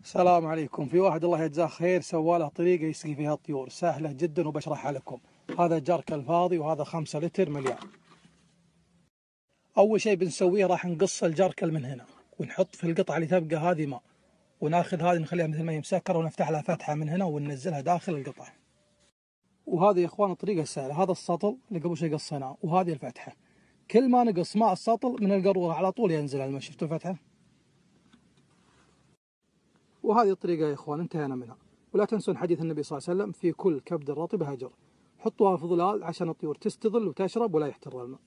السلام عليكم. في واحد الله يجزاه خير سواله طريقة يسقي فيها الطيور سهلة جدا وبشرحها لكم. هذا جرك الفاضي وهذا 5 لتر مليان. أول شيء بنسويه راح نقص الجركل من هنا ونحط في القطعة اللي تبقى هذه ماء، وناخذ هذه نخليها مثل ما هي مسكرة ونفتح لها فتحة من هنا وننزلها داخل القطعة. وهذه يا إخوان الطريقة السهلة. هذا السطل اللي قبل شوي قصيناه وهذه الفتحة. كل ما نقص ماء السطل من القارورة على طول ينزل الماء. شفتوا الفتحة؟ وهذه الطريقة يا إخوان انتهينا منها. ولا تنسون حديث النبي صلى الله عليه وسلم: في كل كبد رطب هجر. حطوها في ظلال عشان الطيور تستظل وتشرب ولا يحتر الماء.